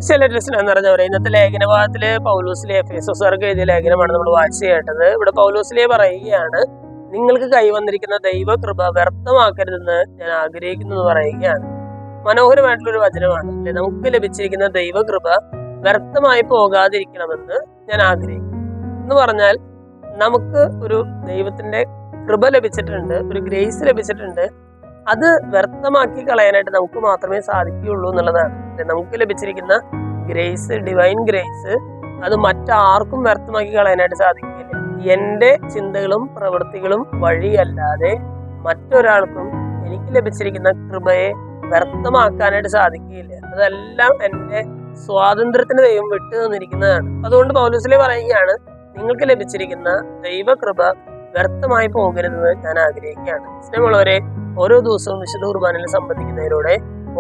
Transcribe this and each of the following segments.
സെലറ്റസിന് എന്ന് പറഞ്ഞവരെ ഇന്നത്തെ ലേഖനഭാഗത്തില് പൗലോസിലെ എഫേസോസുകാർക്ക് എഴുതിയ ലേഖനമാണ് നമ്മൾ വായിച്ചു കേട്ടത്. ഇവിടെ പൗലോസിലെ പറയുകയാണ്, നിങ്ങൾക്ക് കൈവന്നിരിക്കുന്ന ദൈവകൃപ വ്യർത്ഥമാക്കരുതെന്ന് ഞാൻ ആഗ്രഹിക്കുന്നു എന്ന് പറയുകയാണ്. മനോഹരമായിട്ടുള്ളൊരു വചനമാണ് അല്ലെ. നമുക്ക് ലഭിച്ചിരിക്കുന്ന ദൈവകൃപ വ്യർത്ഥമായി പോകാതിരിക്കണമെന്ന് ഞാൻ ആഗ്രഹിക്കുന്നു എന്ന് പറഞ്ഞാൽ, നമുക്ക് ഒരു ദൈവത്തിന്റെ കൃപ ലഭിച്ചിട്ടുണ്ട്, ഒരു ഗ്രേസ് ലഭിച്ചിട്ടുണ്ട്. അത് വ്യർത്ഥമാക്കി കളയാനായിട്ട് നമുക്ക് മാത്രമേ സാധിക്കുകയുള്ളൂ എന്നുള്ളതാണ്. നമുക്ക് ലഭിച്ചിരിക്കുന്ന ഗ്രേസ്, ഡിവൈൻ ഗ്രേസ്, അത് മറ്റാർക്കും വ്യർത്ഥമാക്കി കളയാനായിട്ട് സാധിക്കില്ല. എൻ്റെ ചിന്തകളും പ്രവൃത്തികളും വഴിയല്ലാതെ മറ്റൊരാൾക്കും എനിക്ക് ലഭിച്ചിരിക്കുന്ന കൃപയെ വ്യർത്ഥമാക്കാനായിട്ട് സാധിക്കുകയില്ല. അതെല്ലാം എൻ്റെ സ്വാതന്ത്ര്യത്തിന് ദൈവം വിട്ടു തന്നിരിക്കുന്നതാണ്. അതുകൊണ്ട് പൗലോസിലെ പറയുകയാണ്, നിങ്ങൾക്ക് ലഭിച്ചിരിക്കുന്ന ദൈവകൃപ വ്യർത്ഥമായി പോകരുതെന്ന് ഞാൻ ആഗ്രഹിക്കുകയാണ്. സ്നേഹമുള്ളവരെ, ഓരോ ദിവസവും വിശുദ്ധ കുർബാനയിൽ സംബന്ധിക്കുന്നതിലൂടെ,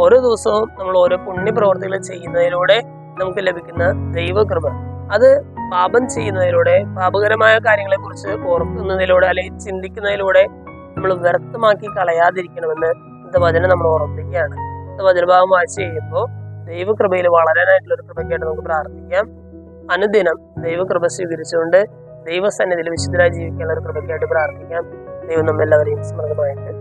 ഓരോ ദിവസവും നമ്മൾ ഓരോ പുണ്യപ്രവർത്തികൾ ചെയ്യുന്നതിലൂടെ നമുക്ക് ലഭിക്കുന്ന ദൈവകൃപ, അത് പാപം ചെയ്യുന്നതിലൂടെ, പാപകരമായ കാര്യങ്ങളെ കുറിച്ച് ഓർക്കുന്നതിലൂടെ അല്ലെങ്കിൽ ചിന്തിക്കുന്നതിലൂടെ നമ്മൾ വ്യർത്ഥമാക്കി കളയാതിരിക്കണമെന്ന് ഇന്നത്തെ വചനം നമ്മൾ ഓർമ്മിപ്പിക്കുകയാണ്. ഇന്നത്തെ വചനഭാഗം വായിച്ചു കഴിയുമ്പോൾ ദൈവകൃപയിൽ വളരാനായിട്ടുള്ള ഒരു കൃപയ്ക്കായിട്ട് നമുക്ക് പ്രാർത്ഥിക്കാം. അനുദിനം ദൈവകൃപ സ്വീകരിച്ചുകൊണ്ട് ദൈവസന്നിധിയിൽ വിശുദ്ധരായി ജീവിക്കാനുള്ള ഒരു കൃപയ്ക്കായിട്ട് പ്രാർത്ഥിക്കാം. ദൈവം നമ്മെല്ലാവരെയും സമൃദ്ധമായിട്ട്